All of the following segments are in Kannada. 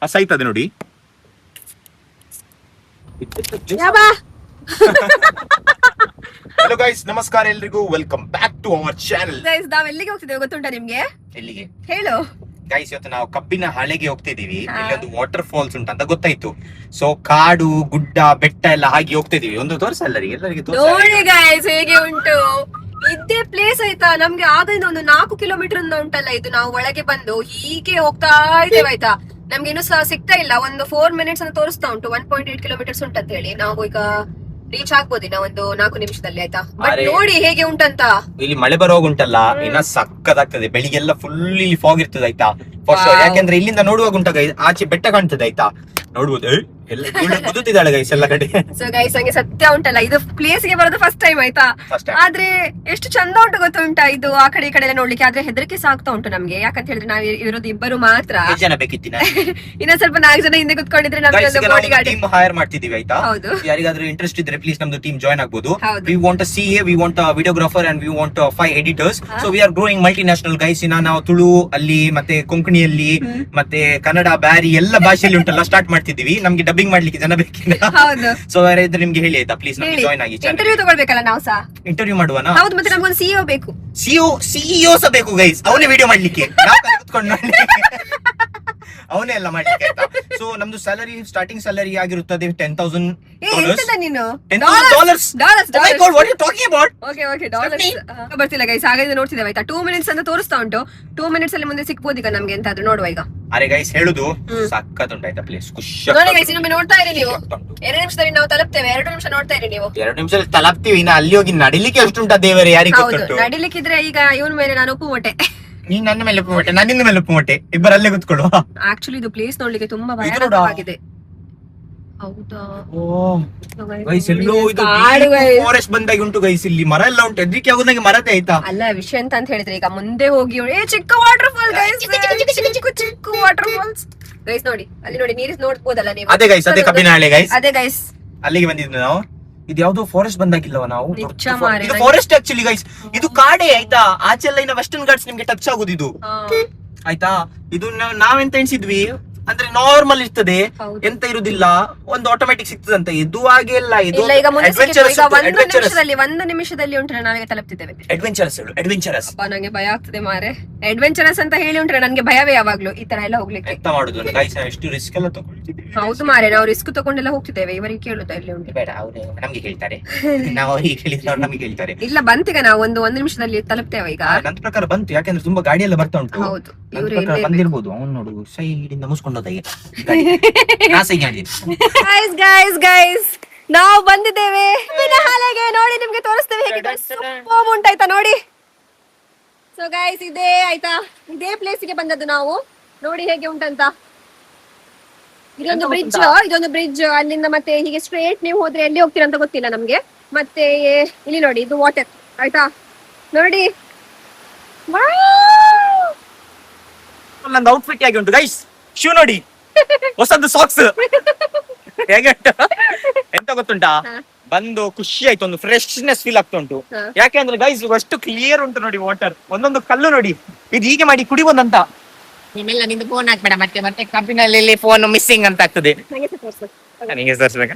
ಸಾಯ್ತದೆ ನೋಡಿ. ಹಲೋ ಗೈಸ್, ನಮಸ್ಕಾರ ಎಲ್ರಿಗೂ. Welcome back to our channel. Guys, ನಾವ್ ಎಲ್ಲಿಗೆ ಹೋಗ್ತಿದ್ದೇವೆ ಗೊತ್ತುಂಟಾ ನಿಮ್ಗೆ? ಎಲ್ಲಿಗೆ ಹೇಳು ಗೈಸ್. ಇವತ್ತು ನಾವು ಕಬ್ಬಿನ ಹಾಳೆಗೆ ಹೋಗ್ತಿದೀವಿ. ಇಲ್ಲೊಂದು ವಾಟರ್ ಫಾಲ್ಸ್ ಉಂಟಂತ ಗೊತ್ತಾಯ್ತು. ಸೊ ಕಾಡು, ಗುಡ್ಡ, ಬೆಟ್ಟ ಎಲ್ಲ ಹಾಗೆ ಹೋಗ್ತಿದೀವಿ. ಒಂದು ತೋರ್ಸಲ್ಲರಿಗೆ ಎಲ್ಲರಿಗೆ ನೋಡಿ ಗೈಸ್ ಹೇಗೆ ಉಂಟು ಇದೇ ಪ್ಲೇಸ್ ಆಯ್ತಾ. ನಮ್ಗೆ ಆಗದಿಂದ ಒಂದು 4 ಕಿಲೋಮೀಟರ್ ಉಂಟಲ್ಲ ಇದು. ನಾವು ಒಳಗೆ ಬಂದು ಹೀಗೆ ಹೋಗ್ತಾ ಇದ್ದೇವೆ ಆಯ್ತಾ. ನಮ್ಗೆ ಇನ್ನೂ ಸಹ ಸಿಗ್ತಾ ಇಲ್ಲ. ಒಂದು 4 ಮಿನಿಟ್ಸ್ ಅಂತ ತೋರಿಸ್ತಾ ಉಂಟು. 1.8 ಕಿಲೋಮೀಟರ್ಸ್ ಉಂಟಂತ ಹೇಳಿ. ನಾವು ಈಗ ರೀಚ್ ಆಗ್ಬೋದಿನ ಒಂದು 4 ನಿಮಿಷದಲ್ಲಿ ಆಯ್ತಾ. ಬಟ್ ನೋಡಿ ಹೇಗೆ ಉಂಟಂತ. ಇಲ್ಲಿ ಮಳೆ ಬರುವಾಗ ಉಂಟಲ್ಲ, ಇನ್ನ ಸಕ್ಕದಾಗ್ತದೆ. ಬೆಳಿಗ್ಗೆಲ್ಲ ಫುಲ್ ಇಲ್ಲಿ ಫಾಗ್ ಇರ್ತದೆ ಆಯ್ತಾ. ಯಾಕೆಂದ್ರೆ ಇಲ್ಲಿಂದ ನೋಡುವಾಗ ಉಂಟ ಗೈಸ್, ಆಚೆ ಬೆಟ್ಟ ಕಾಣ್ತದೆ ಆಯ್ತಾ. ನೋಡ್ಬೋದು ಎಲ್ಲ ಕುದುತ್ತಿದ್ದಾಳೆ ಗೈಸ್ ಎಲ್ಲ ಕಡೆ. ಸೊ ಗೈಸ್, ಹಂಗೆ ಸತ್ಯ ಉಂಟಲ್ಲ, ಇದು ಪ್ಲೇಸ್ ಗೆ ಬರೋದು ಫಸ್ಟ್ ಟೈಮ್ ಆಯ್ತಾ. ಆದ್ರೆ ಎಷ್ಟು ಚಂದ ಉಂಟು ಗೊತ್ತುಂಟಾ ಇದು. ಆ ಕಡೆ ಈ ಕಡೆ ನೋಡ್ಲಿಕ್ಕೆ. ಆದ್ರೆ ಹೆದರಿಕೆ ಸಾಕ್ತಾ ಉಂಟು ನಮ್ಗೆ. ಯಾಕಂತ ಹೇಳಿದ್ರೆ ನಾವ್ ಇರೋದು ಇಬ್ಬರು ಮಾತ್ರ. ಜನ ಬೇಕಿತ್ತಿನ ಇನ್ನ ಸ್ವಲ್ಪ 4 ಜನ ಹಿಂದೆ ಕುತ್ಕೊಂಡಿದ್ರೆ ಟೀಮ್ ಹೈರ್ ಮಾಡ್ತಿದೀವಿ ಆಯ್ತಾ. ಯಾರಿಗಾದ್ರೂ ಇಂಟ್ರೆಸ್ಟ್ ಇದ್ರೆ ಪ್ಲೀಸ್ ನಮ್ದು ಟೀಮ್ ಜಾಯ್ನ್ ಆಗ್ಬೋದು. We want a CA, we want a videographer and we want 5 editors. So we are growing multi national guys. ಇನ್ನ ನಾವು ತುಳು ಅಲ್ಲಿ, ಮತ್ತೆ ಕೊಂಕಣಿಯಲ್ಲಿ, ಮತ್ತೆ ಕನ್ನಡ, ಬ್ಯಾರಿ ಎಲ್ಲ ಭಾಷೆಯಲ್ಲಿ ಉಂಟಲ್ಲ ಸ್ಟಾರ್ಟ್ ಮಾಡ್ತಿದೀವಿ. ನಮ್ಗೆ ಡಬ್ಬಿಂಗ್ ಮಾಡ್ಲಿಕ್ಕೆ ಜನ ಬೇಕಿಲ್ಲ. ಸೊ ಯಾರು ಇದ್ರೆ ನಿಮ್ಗೆ ಹೇಳಿ ಆಯ್ತಾ, ಪ್ಲೀಸ್ ನಮ್ಗೆ ಜಾಯ್ನ್ ಆಗಿ. ಇಂಟರ್ವ್ಯೂ ತಗೊಳ್ಬೇಕಲ್ಲ ನಾವು ಸಹ. ಇಂಟರ್ವ್ಯೂ ಮಾಡುವನಾ? ಹೌದು, ಮತ್ತೆ ನಮ್ಗೊಂದು CEO ಬೇಕು. CEO ಸಹ ಬೇಕು ಗೈಸ್. ಅವನೇ ವಿಡಿಯೋ ಮಾಡ್ಲಿಕ್ಕೆ, ಕುತ್ಕೊಂಡು ಅವನೇ ಎಲ್ಲ ಮಾಡ್ಲಿಕ್ಕೆ ಆಯ್ತಾ. ಸೊ ನಮ್ದು ಸ್ಯಾಲರಿ, ಸ್ಟಾರ್ಟಿಂಗ್ ಸ್ಯಾಲರಿ ಆಗಿರುತ್ತದೆ $10,000. ಬರ್ತಿಲ್ಲ ಗೈಸ್, ಹಾಗಾದ್ರೆ ನೋಡ್ತಿದ್ದೇವೆ ಆಯ್ತಾ. 2 ಮಿನಿಟ್ಸ್ ಅಂತ ತೋರಿಸ್ತಾ ಉಂಟು. 2 ಮಿನಿಟ್ಸ್ ಅಲ್ಲಿ ಮುಂದೆ ಸಿಕ್ಬೋದು ಈಗ ನಮ್ಗೆ ಎಂತಾದ್ರೂ ನೋಡುವ ಈಗ. ಅರೆ ಗೈಸ್, ಹೇಳುದು ಸಕ್ಕತ್ ಉಂಟಾಯ್ತಾ ಪ್ಲೇಸ್. ಖುಷಿ ನೋಡಿ ಗೈಸ್, ಇನ್ನೊಮ್ಮೆ ನೋಡ್ತಾ ಇರಿ ನೀವು. 2 ನಿಮಿಷದಲ್ಲಿ ನಾವು ತಲುಪ್ತೇವೆ. 2 ನಿಮಿಷ ನೋಡ್ತಾ ಇರಿ ನೀವು. 2 ನಿಮಿಷದಲ್ಲಿ ತಲುಪ್ತೀವಿ. ಇನ್ನ ಅಲ್ಲಿ ಹೋಗಿ ನಡಿಲಿಕ್ಕೆ ಎಷ್ಟು ಉಂಟಾ ದೇವರೇ ಯಾರಿಗೆ ಗೊತ್ತುಂಟು. ನಡಿಲಿಕ್ಕಿದ್ರೆ ಈಗ ಇವನ್ ಮೇಲೆ ನಾನು ಉಪ್ಪು ಮೊಟ್ಟೆ, ನೀನ್ ನನ್ನ ಮೇಲೆ ಉಪ್ಪು ಮೊಟ್ಟೆ, ನಾನು ನಿನ್ನ ಮೇಲೆ ಉಪ್ಪು ಮೊಟ್ಟೆ, ಇಬ್ಬರಲ್ಲೇ ಕುತ್ಕೊಳ್ಳುವ. ಆಕ್ಚುಲಿ ಇದು ಪ್ಲೇಸ್ ನೋಡ್ಲಿಕ್ಕೆ ತುಂಬಾ ಭಯಾನಕವಾಗಿದೆ. ಹೌದಾ? ಫಾರೆಸ್ಟ್ ಬಂದಾಗಿ ಉಂಟು ಗೈಸ್. ಇಲ್ಲಿ ಮರ ಎಲ್ಲ ಉಂಟು, ಹೆದ್ರಿಕೆ ಆಗೋದಾಗೆ ಮರದೇ ಆಯ್ತಾ. ಅಲ್ಲ ವಿಷಯ ಅಂತ ಹೇಳಿದ್ರೆ ಈಗ ಮುಂದೆ ಹೋಗಿ ಚಿಕ್ಕ ವಾಟರ್ ಫಾಲ್ ಗೈಸ್, ಚಿಕ್ಕ ವಾಟರ್ ಫಾಲ್ಸ್ ಗೈಸ್. ನೋಡಿ ಅಲ್ಲಿ ನೋಡಿ, ನೀರು ನೋಡ್ಬೋದಲ್ಲ ನೀವು. ಅದೇ ಗೈಸ್, ಅದೇ ಕಬ್ಬಿನ ಹಾಳೆ ಗೈಸ್. ಅದೇ ಗೈಸ್, ಅಲ್ಲಿಗೆ ಬಂದಿದ್ದು ನಾವು. ಇದು ಯಾವ್ದೋ ಫಾರೆಸ್ಟ್ ಬಂದಾಗಿಲ್ಲವ ನಾವು. ಇದು ಫಾರೆಸ್ಟ್ ಆಕ್ಚುಲಿ ಗೈಸ್. ಇದು ಕಾಡೇ ಆಯ್ತಾ. ಆಚೆಲ್ಲ ಇನ್ನ ವೆಸ್ಟರ್ನ್ ಘಾಟ್ಸ್ ನಿಮ್ಗೆ ಟಚ್ ಆಗುದು ಇದು ಆಯ್ತಾ. ಇದು ನಾವೆಂತ ಎಣಿಸಿದ್ವಿ ಅಂದ್ರೆ ನಾರ್ಮಲ್ ಇರ್ತದೆ, ಎಂತ ಇರುದಿಲ್ಲ, ಒಂದು ಆಟೋಮೆಟಿಕ್ ಸಿಗ್ತದಂತ. ಇದು ಹಾಗೆ ಇಲ್ಲ. ಇದು ಒಂದು ನಿಮಿಷದಲ್ಲಿ ಉಂಟ್ರೆ ನಾವೀಗ ತಲುಪ್ತಿದ್ದೇವೆ. ಅಡ್ವೆಂಚರಸ್. ನಂಗೆ ಭಯ ಆಗ್ತದೆ ಮಾರೆ. ಅಡ್ವೆಂಚರಸ್ ಅಂತ ಹೇಳಿ ಉಂಟ್ರೆ ನನ್ಗೆ ಭಯವೇ ಯಾವಾಗ್ಲೂ ಈ ತರ ಎಲ್ಲ ಹೋಗ್ಲಿಕ್ಕೆ. ಎಂತ ಮಾಡುದು ಗೈಸ್, ಎಷ್ಟು ರಿಸ್ಕ್ ಎಲ್ಲ ತಗೊಳ್ತಿದ್ದೇವೆ. ಹೌದು ಮಾರೆ, ನಾವು ರಿಸ್ಕ್ ತಗೊಂಡೆಲ್ಲ ಹೋಗ್ತಿದ್ದೇವೆ. ಇವರಿಗೆ ಕೇಳುತ್ತಾ ಇಲ್ಲಿ ಉಂಟು. ಬೇಡ, ಅವ್ರು ನಮ್ಗೆ ಹೇಳ್ತಾರೆ. ನಾವು ಈಗ ಹೇಳಿದ್ರೆ ಅವ್ರು ನಮ್ಗೆ ಹೇಳ್ತಾರೆ. ಇಲ್ಲ, ಬಂತೀಗ ನಾವು ಒಂದು ನಿಮಿಷದಲ್ಲಿ ತಲುಪ್ತೇವೆ ಈಗ. ನನ್ನ ಪ್ರಕಾರ ಬಂತು, ಯಾಕಂದ್ರೆ ತುಂಬಾ ಗಾಡಿ ಎಲ್ಲ ಬರ್ತಾ ಉಂಟು. ಹೌದು, ಬಂದಿರ್ಬೋದು. ಅವ್ನು ನೋಡು ಸೈಡ್ ಇಂದ ಮುಸ್ಕೊಂಡು ನಾವು ಬಂದಿದ್ದೇವೆ ಹಾಲೆಗೆ. ನೋಡಿ ನಿಮ್ಗೆ ತೋರಿಸ್ತೇವೆ ಹೇಗೆ ಉಂಟಾಯ್ತಾ ನೋಡಿ. ಸೊ ಗೈಸ್, ಇದೇ ಆಯ್ತಾ, ಇದೇ ಪ್ಲೇಸ್ ಗೆ ಬಂದದ್ದು ನಾವು. ನೋಡಿ ಹೇಗೆ ಉಂಟಂತ. ಇದೊಂದು ಬ್ರಿಡ್ಜ್. ಅಲ್ಲಿಂದ ಮತ್ತೆ ಹೀಗೆ ಸ್ಟ್ರೇಟ್ ನೀವು ಹೋದ್ರೆ ಎಲ್ಲಿ ಹೋಗ್ತೀರಾ ಅಂತ ಗೊತ್ತಿಲ್ಲ ನಮ್ಗೆ. ಮತ್ತೆ ಇಲ್ಲಿ ನೋಡಿ, ಇದು ವಾಟರ್ ಆಯ್ತಾ. ನೋಡಿ ನಂದು ಔಟ್ಫಿಟ್ ಹೇಗೆ ಉಂಟು ಗೈಸ್. ಶೂ ನೋಡಿ, ಹೊಸದು ಸಾಕ್ಸ್ ಹೇಗೆ ಉಂಟು ಎಂತ ಗೊತ್ತುಂಟಾ. ಬಂದು ಖುಷಿ ಆಯ್ತು, ಒಂದು ಫ್ರೆಶ್ನೆಸ್ ಫೀಲ್ ಆಗ್ತಾ ಉಂಟು. ಯಾಕೆಂದ್ರೆ ಗೈಸ್ ಅಷ್ಟು ಕ್ಲಿಯರ್ ಉಂಟು ನೋಡಿ ವಾಟರ್. ಒಂದೊಂದು ಕಲ್ಲು ನೋಡಿ, ಇದು ಹೀಗೆ ಮಾಡಿ ಕುಡಿಬೋದಂತ. ನಿಮ್ಮೆಲ್ಲ ನಿಂದು ಫೋನ್ ಹಾಕ್ಬೇಡ, ಮತ್ತೆ ಕಬ್ಬಿನಲ್ಲಿ ಫೋನ್ ಮಿಸ್ಸಿಂಗ್ ಅಂತ ಆಗ್ತದೆ. ನನಗೆ ತೋರಿಸ್ಬೇಕ.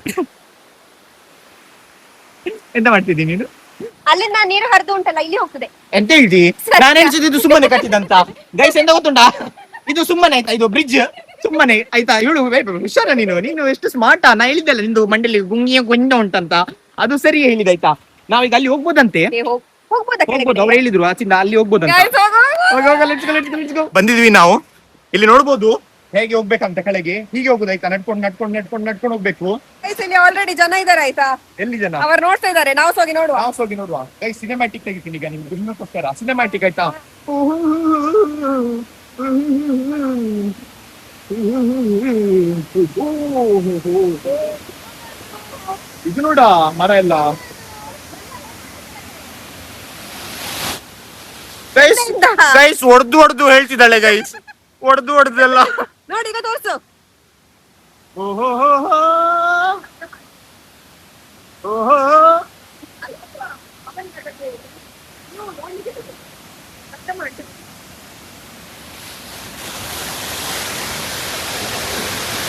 ಎಂತ ಮಾಡ್ತಿದ್ದೀನಿ ನೀನು? ಅಲ್ಲಿಂದ ನೀರು ಹರಿದು ಉಂಟಲ್ಲ, ಇಲ್ಲಿ ಹೋಗ್ತದೆ. ಎಂತ ಹೇಳ್ತಿ? ನಾನು ಎಣಿಸಿದ್ದು ಸುಮ್ಮನೆ ಕಟ್ಟಿದಂತ ಗೈಸ್. ಎಂತ ಗೊತ್ತುಂಟಾ, ಇದು ಸುಮ್ಮನೆ ಆಯ್ತಾ, ಇದು ಬ್ರಿಡ್ಜ್ ಸುಮ್ಮನೆ ಆಯ್ತಾ. ಇವಳು ಹುಷಾರ, ನೀನು ಎಷ್ಟು ಸ್ಮಾರ್ಟಾ. ನಾ ಹೇಳಿದ್ದಲ್ಲ ನಿಂದು ಮಂಡಳಿ ಗುಂಡ ಉಂಟಂತ, ಅದು ಸರಿ ಹೇಳಿದಾಯ್ತಾ. ನಾವೀಗ ಅಲ್ಲಿ ಹೋಗ್ಬೋದಂತೆ. ಹೋಗ್ಬೋದು, ಅವ್ರು ಹೇಳಿದ್ರು ಆಚಿಂದ ಅಲ್ಲಿ ಹೋಗ್ಬೋದಂತ. ಬಂದಿದ್ವಿ ನಾವು. ಇಲ್ಲಿ ನೋಡ್ಬೋದು ಹೇಗೆ ಹೋಗ್ಬೇಕಂತ ಕೆಳಗೆ. ಹೀಗೆ ಹೋಗುದಾಯ್ತಾ, ನಡ್ಕೊಂಡು ಹೋಗ್ಬೇಕು. ಆಲ್ರೆಡಿ ಜನ ಇದಾರೆ ಆಯ್ತಾ. ಎಲ್ಲಿ ಜನ? ಅವ್ರು ನೋಡ್ತಾ ಇದಾರೆ. ನಾವು ಹೋಗಿ ನೋಡುವ ಗೈಸ್. ಸಿನಿಮ್ಯಾಟಿಕ್ ತೆಗಿತೀನಿ ಈಗ ನಿಮ್ಗೆ, ನಿಮ್ಮಕ್ಕೋಸ್ಕರ ಸಿನಿಮ್ಯಾಟಿಕ್ ಆಯ್ತಾ. ಇದು ನೋಡ ಮರ ಎಲ್ಲ ಗೈಸ್. ಹೊಡೆದು ಹೇಳ್ತಿದ್ದಾಳೆ ಗೈಸ್. ಹೊಡೆದೆಲ್ಲ ನೋಡಿ, ಈಗ ತೋರ್ಸು. ಓಹೋ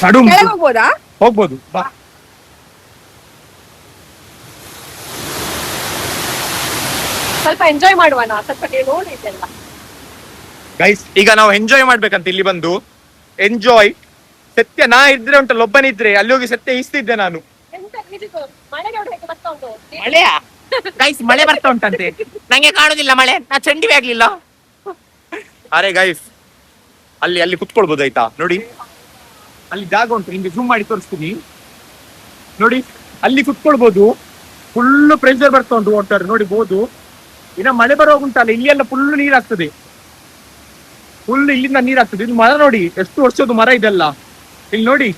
ಕೆಳಗೆ ಹೋಗ್ಬೋದಾ? ಹೋಗ್ಬೋದು ಬಾ. ಸ್ವಲ್ಪ ಎಂಜಾಯ್ ಮಾಡುವನ, ಸ್ವಲ್ಪ ನೋಡಿದ್ದೆಲ್ಲ. ಗೈಸ್ ಈಗ ನಾವು ಎಂಜಾಯ್ ಮಾಡ್ಬೇಕಂತ ಇಲ್ಲಿ ಬಂದು ಎಂಜಾಯ್. ಸತ್ಯ ನಾ ಇದ್ರೆ ಉಂಟಲ್ಲ, ಒಬ್ಬನಿದ್ರೆ ಅಲ್ಲಿ ಹೋಗಿ ಸತ್ಯ ಇಸ್ತಿದ್ದೆ ನಾನು. ಮಳೆಯಾ ಗೈಸ್? ಮಳೆ ಬರ್ತಾ ಉಂಟಂತೆ, ನಂಗೆ ಕಾಣುದಿಲ್ಲ ಮಳೆ, ನಾ ಚಂಡಿವೆ ಆಗ್ಲಿಲ್ಲ. ಅರೆ ಗೈಸ್ ಅಲ್ಲಿ ಅಲ್ಲಿ ಕುತ್ಕೊಳ್ಬೋದು ಆಯ್ತಾ, ನೋಡಿ ಅಲ್ಲಿ ಜಾಗ ಉಂಟು, ನಿಮ್ಗೆ ಜೂಮ್ ಮಾಡಿ ತೋರಿಸ್ತೀನಿ ನೋಡಿ. ಅಲ್ಲಿ ಕುತ್ಕೊಳ್ಬೋದು, ಫುಲ್ ಪ್ರೆಷರ್ ಬರ್ತಾ ಉಂಟು ವಾಟರ್ ನೋಡಿಬಹುದು. ಇನ್ನ ಮಳೆ ಬರುವಾಗ ಉಂಟಲ್ಲ, ಇಲ್ಲಿ ಎಲ್ಲ ಫುಲ್ ನೀರಾಗ್ತದೆ, ಫುಲ್ ಇಲ್ಲಿಂದ ನೀರಾಗ್ತದೆ. ಇದು ಮರ ನೋಡಿ, ಎಷ್ಟು ವರ್ಷದ ಮರ ಇದೆಲ್ಲ. ಇಲ್ಲಿ ನೋಡಿ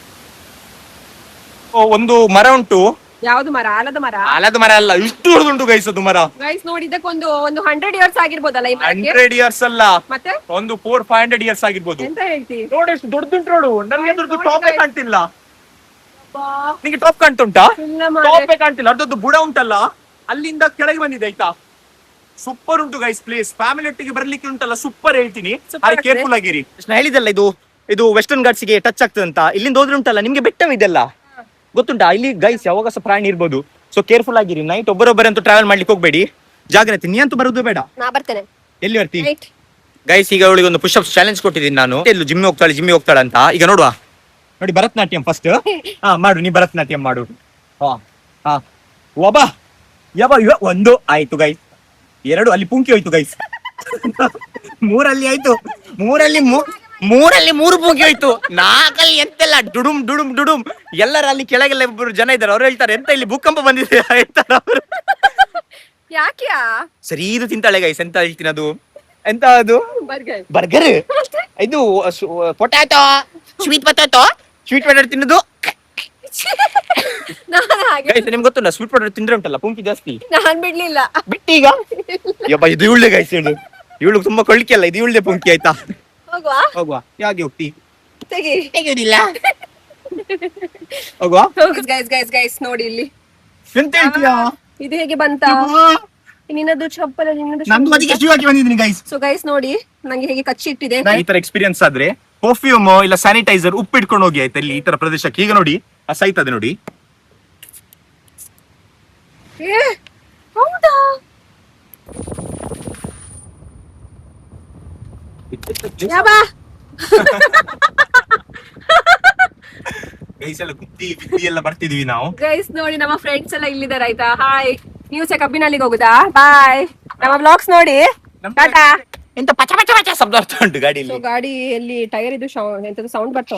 ಒಂದು ಮರ ಉಂಟು. ಯಾವ್ದು ಮರ? ಆಲದ ಮರ? ಆಲದ ಮರ ಅಲ್ಲ, ಇಷ್ಟು ದೊಡ್ಡದುಂಟು ಗೈಸ್ ಅದು ಮರ. ಗೈಸ್ ನೋಡಿ, ಇದಕ್ಕೊಂದು 100 years ಆಗಿರ್ಬೋದಲ್ಲ ಈ ಮರಕ್ಕೆ? 100 years ಅಲ್ಲ, ಮತ್ತೆ ಒಂದು 400-500 years ಆಗಿರ್ಬೋದು. ಎಂತ ಹೇಳ್ತಿ? ನೋಡಿ ಎಷ್ಟು ದೊಡ್ಡದುಂಟು ನೋಡು. ನನಗೆ ಅದ್ರದ್ದು ಟಾಪೇ ಕಾಣ್ತಿಲ್ಲ. ನಿಂಗೆ ಟಾಪ್ ಕಾಣ್ತುಂಟಾ? ಟಾಪೇ ಕಾಣ್ತಿಲ್ಲ. ಅದ್ರದ್ದು ಬುಡ ಉಂಟಲ್ಲ, ಅಲ್ಲಿಂದ ಕೆಳಗೆ ಬಂದಿದೆ ಆಯ್ತಾ. ಸೂಪರ್ ಉಂಟು ಗೈಸ್ ಪ್ಲೇಸ್. ಫ್ಯಾಮಿಲಿ ಒಟ್ಟಿಗೆ ಬರ್ಲಿಕ್ಕೆ ಉಂಟಲ್ಲ, ಸೂಪರ್ ಹೇಳ್ತೀನಿ. ಕೇರ್ಫುಲ್ ಆಗಿರಿ. ನಾನು ಹೇಳಿದಲ್ಲ, ಇದು ವೆಸ್ಟರ್ನ್ ಘಾಟ್ಸ್ ಗೆ ಟಚ್ ಆಗ್ತದೆ ಅಂತ. ಇಲ್ಲಿಂದ ಹೋದ್ರೆ ಉಂಟಲ್ಲ ನಿಮ್ಗೆ ಬೆಟ್ಟವಿದೆಲ್ಲ ಗೊತ್ತುಂಟಾ. ಇಲ್ಲಿ ಗೈಸ್ ಯಾವಾಗ ಸಹ ಪ್ರಾಣಿ ಇರ್ಬೋದು, ಸೊ ಕೇರ್ಫುಲ್ ಆಗಿರಿ. ನೈಟ್ ಒಬ್ಬರೊಬ್ಬರಂತೂ ಟ್ರಾವೆಲ್ ಮಾಡ್ಲಿಕ್ಕೆ ಹೋಗ್ಬೇಡಿ, ಜಾಗ್ರತೆ. ನೀ ಅಂತೂ ಬರೋದು ಬೇಡ. ನಾ ಬರ್ತೇನೆ. ಎಲ್ಲಿ ಬರ್ತಿ ಗೈಸ್? ಈಗ ಅವಳಿಗೆ ಒಂದು ಪುಷ್ ಅಪ್ ಚಾಲೆಂಜ್ ಕೊಟ್ಟಿದ್ದೀನಿ ನಾನು. ಎಲ್ಲೂ ಜಿಮ್ಮಿ ಹೋಗ್ತಾಳೆ ಅಂತ. ಈಗ ನೋಡುವ, ನೋಡಿ ಭರತನಾಟ್ಯಂ ಫಸ್ಟ್. ಮಾಡು, ನೀ ಭರತನಾಟ್ಯಂ ಮಾಡು. ಒಬ್ಬ ಒಂದು ಆಯ್ತು ಗೈಸ್, 2 ಅಲ್ಲಿ ಪುಂಕಿ ಹೋಯ್ತು ಗೈಸ್. 3 ಆಯ್ತು, 3 ಪುಂಕಿ ಹೋಯ್ತು. 4 ಎಂತೆಲ್ಲ ಡುಡುಮ್ ಡುಡುಮ್ ಡುಡುಮ್. ಎಲ್ಲರ ಅಲ್ಲಿ ಕೆಳಗೆಲ್ಲ ಇಬ್ಬರು ಜನ ಇದ್ದಾರೆ, ಅವ್ರು ಹೇಳ್ತಾರೆ ಎಂತ ಇಲ್ಲಿ ಭೂಕಂಪ ಬಂದಿದೆ ಹೇಳ್ತಾರೆ ಅವರು. ಯಾಕ್ಯಾ? ಸರಿ ಇದು ತಿಂತಾಳೆ ಗೈಸ್. ಎಂತ ಹೇಳ್ತೀನಿ ಅದು, ಎಂತ ಅದು ಬರ್ಗರ್. ಇದು ಪೊಟ್ಯಾಟೊ, ಸ್ವೀಟ್ ಪೊಟ್ಯಾಟೊ ತಿನ್ನೋದು. ನಿಮ್ಗೆ ಗೊತ್ತುಂಟ ಸ್ವೀಟ್ ಪೊಟ್ಯಾಟೊ ತಿಂದ್ರೆ ಉಂಟಲ್ಲ ಪುಂಕಿ ಜಾಸ್ತಿ. ನಾನ್ ಬಿಡ್ಲಿಲ್ಲ, ಬಿಟ್ಟೀಗ ಯಪ್ಪ. ಇದು ಇವಳ್ಳೆ ಗೈಸ್, ಇವಳು ತುಂಬಾ ಕೊಳ್ಳಿಕೆ ಅಲ್ಲ, ಇದು ಇವಳ್ಳೆ ಪುಂಕಿ ಆಯ್ತಾ. ಹೋಗುವ. ಯಾಕೆ ಹೋಗ್ತಿ? ತೆಗೆಯುದಿಲ್ಲ. ಹೋಗುವ. ಗೈಸ್ ನೋಡಿ ಇಲ್ಲಿ ಎಂತ ಹೇಳ್ತೀಯಾ? ಇದು ಹೇಗೆ ಬಂತ? ನಿನ್ನದು ಚಪ್ಪಲ, ನಮ್ದು ಅದಕ್ಕೆ ಶಿವ ಹಾಕಿ ಬಂದಿದ್ದೀನಿ ಗೈಸ್. ಸೊ ಗೈಸ್ ನೋಡಿ, ನಂಗೆ ಹೇಗೆ ಕಚ್ಚಿ ಇಟ್ಟಿದೆ. ಈ ತರ ಎಕ್ಸ್ಪೀರಿಯನ್ಸ್ ಆದ್ರೆ ಪರ್ಫ್ಯೂಮ್ ಇಲ್ಲ ಸ್ಯಾನಿಟೈಸರ್ ಉಪ್ಪು ಇಟ್ಕೊಂಡು ಹೋಗಿ ಆಯ್ತಾ ಇಲ್ಲಿ ಈ ತರ ಪ್ರದೇಶಕ್ಕೆ. ಈಗ ನೋಡಿ ಆ ಸಾಯ್ತದೆ ನೋಡಿ. ಹೌದಾ? ಗೈಸ್ ಎಲ್ಲ ಗುದ್ದಿ ಬಿದ್ದಿ ಎಲ್ಲ ಬರ್ತಿದೀವಿ ನಾವು. ಗೈಸ್ ನೋಡಿ, ನಮ್ಮ ಫ್ರೆಂಡ್ಸ್ ಎಲ್ಲ ಇಲ್ಲಿದ್ದಾರೆ ಆಯ್ತಾ. ಹಾಯ್. ನೀವು ಸಹ ಕಬ್ಬಿನಲ್ಲಿಗೆ ಹೋಗುದಾ? ಬಾಯ್. ನಮ್ಮ ಬ್ಲಾಗ್ಸ್ ನೋಡಿ. ಟಾಟಾ. ಎಂತ ಪಚ ಪಚ ಪಚ ಶಬ್ದ ಬರ್ತಾ ಉಂಟು ಗಾಡಿಯಲ್ಲಿ. ಗಾಡಿಯಲ್ಲಿ ಟೈರ್ ಇದು ಎಂತದ್ದು ಸೌಂಡ್ ಬರ್ತಾ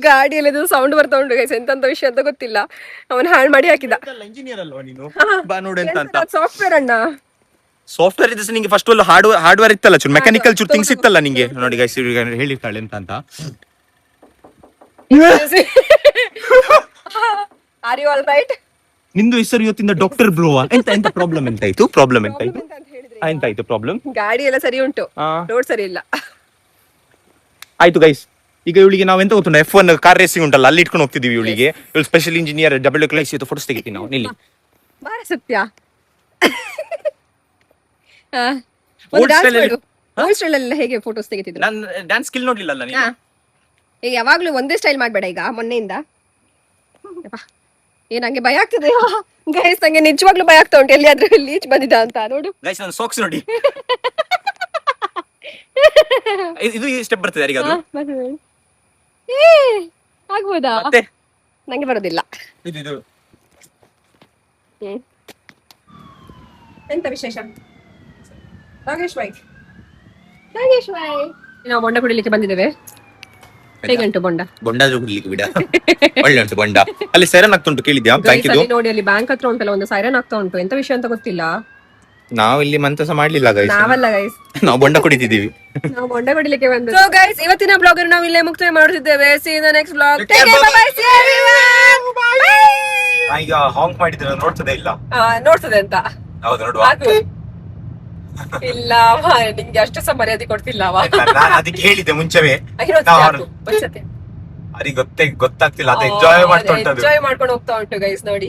ಗಾಡಿಯಲ್ಲಿ ಇದು ಸೌಂಡ್ ಬರ್ತಾ ಉಂಟು ಗೈಸ್. ಎಂತ ವಿಷಯ ಅಂತ ಗೊತ್ತಿಲ್ಲ, ಅವನ್ ಹಾಳು ಮಾಡಿ ಹಾಕಿದ. ಇಂಜಿನಿಯರ್ ಅಲ್ವಾ ನೀನು? ಬಾ ನೋಡಿ ಎಂತ ಅಂತ. ಸಾಫ್ಟ್ವೇರ್ ಅಣ್ಣ. ಸಾಫ್ಟ್ವೇರ್ ಇದ್ರೆ ನಿಂಗೆ ಫಸ್ಟ್ ಒಂದು ಹಾರ್ಡ್ವೇರ್ ಇತ್ತಲ್ಲ, ಚೂರು ಮೆಕ್ಯಾನಿಕಲ್ ಚೂರು ಥಿಂಗ್ಸ್ ಇತ್ತಲ್ಲ ನಿಂಗೆ. ನೋಡಿ ಗೈಸ್ ಹೇಳಿರ್ತಾಳೆ ಎಂತ ಅಂತ. Are you all right? ನಿಂದು ಹೆಸರು ಇವತ್ತಿಂದ ಡಾಕ್ಟರ್ ಬ್ರೋ. ಎಂತ ಪ್ರಾಬ್ಲಮ್ ಎಂತಾಯ್ತು? ಪ್ರಾಬ್ಲಮ್ ಎಂತಾಯ್ತು ಪ್ರಾಬ್ಲಮ್? ಗಾಡಿ ಎಲ್ಲ ಸರಿ ಉಂಟು, ರೋಡ್ ಸರಿ ಇಲ್ಲ. ಆಯ್ತು ಗೈಸ್, ಈಗ ಇವಳಿಗೆ ನಾವು ಎಂತ ಗೊತ್ತುಂಟ, F1 ಕಾರ್ ರೇಸಿಂಗ್ ಉಂಟಲ್ಲ, ಅಲ್ಲಿ ಇಟ್ಕೊಂಡು ಹೋಗ್ತಿದೀವಿ ಇವಳಿಗೆ. ಇವಳು ಸ್ಪೆಷಲ್ ಇಂಜಿನಿಯರ್, ಡಬಲ್ ಕ್ಲಾಸ್ ಇತ್ತು. ಫೋಟೋಸ್ ತೆಗಿತೀವಿ ನಾವು. ನಿಲ್ಲಿ ಬಾರ ಸತ್ಯ. ಹೇಗೆ ಫೋಟೋಸ್ ತೆಗಿತಿದ್ರು? ನಾನು ಡ್ಯಾನ್ಸ್ ಸ್ಕಿಲ್ ನೋಡ್ಲಿಲ್ಲ ನೀನು. ಈಗ ಯಾವಾಗ್ಲೂ ಒಂದೇ ಸ್ಟೈಲ್ ಮಾಡ್ಬೇಡ. ಈಗ ಮೊನ್ನೆಯಿಂದ ನಂಗೆ ಭಯ ಆಗ್ತದೆ ಗೈಸ್. ನಂಗೆ ನಿಜವಾಗ್ಲೂ ಭಯ ಆಗ್ತಾ ಉಂಟು, ಎಲ್ಲಿಯಾದ್ರೂ ಲೀಚ್ ಬಂದಿದ ಅಂತ. ನೋಡು ಗೈಸ್, ನನ್ನ ಸಾಕ್ಸ್ ನೋಡಿ. ಇದು ಈ ಸ್ಟೆಪ್ ಬರ್ತದೆ ಯಾರಿಗಾದ್ರು? ಆಗ್ಬೋದಾ? ಮತ್ತೆ ನಂಗೆ ಬರೋದಿಲ್ಲ. ಇದು ಎಂತ ವಿಶೇಷ? ನಾಗೇಶ್ ಬೈ ನಾವು ಬೊಂಡ ಕುಡಿಲಿಕ್ಕೆ ಬಂದಿದ್ದೇವೆ. ಹೇಗುಂಟು ಬೊಂಡ? ಬೊಂಡ ಕುಡಿಲಿಕ್ಕೆ ಬಿಡ, ಒಳ್ಳೆ ಉಂಟು ಬೊಂಡ. ಅಲ್ಲಿ ಸೈರನ್ ಆಗ್ತಾ ಉಂಟು, ಕೇಳಿದ್ಯಾ? ನೋಡಿ ಅಲ್ಲಿ ಬ್ಯಾಂಕ್ ಹತ್ರ ಉಂಟಲ್ಲ ಒಂದು ಸೈರನ್ ಆಗ್ತಾ ಉಂಟು. ಎಂತ ವಿಷಯ ಅಂತ ಗೊತ್ತಿಲ್ಲ. ನಾವು ಇಲ್ಲಿ ಮಂತಸ ಮಾಡ್ಲಿಲ್ಲ ಗೈಸ್. ನಾವಲ್ಲ ಗೈಸ್, ನಾವು ಬೊಂಡ ಕುಡಿತಿದ್ದೀವಿ. ನಾವು ಬೊಂಡ ಕುಡಿಲಿಕ್ಕೆ ಬಂದು. ಸೊ ಗೈಸ್, ಇವತ್ತಿನ ಬ್ಲಾಗ್ ನಾವು ಇಲ್ಲೇ ಮುಕ್ತಾಯ ಮಾಡುತ್ತಿದ್ದೇವೆ. See you in the next vlog. ಈಗ ಹಾಂಗ್ ಮಾಡಿದ್ರೆ ನೋಡ್ತದೆ ಇಲ್ಲ? ನೋಡ್ತದೆ ಅಂತ. ಹೌದು, ನೋಡುವ. ಇಲ್ಲ ನಿಂಗೆ ಅಷ್ಟು ಸಹ ಮರ್ಯಾದೆ ಕೊಡ್ತಿಲ್ಲ. ನಾನು ಅದಕ್ಕೆ ಹೇಳಿದ್ದೆ ಮುಂಚೆವೆ. ಅದಕ್ಕೆ ಗೊತ್ತಾಗ್ತಿಲ್ಲ, ಅದು ಎಂಜಾಯ್ ಮಾಡ್ತಾ ಉಂಟು. ಎಂಜಾಯ್ ಮಾಡ್ಕೊಂಡು ಹೋಗ್ತಾ ಉಂಟು ಗೈಸ್ ನೋಡಿ.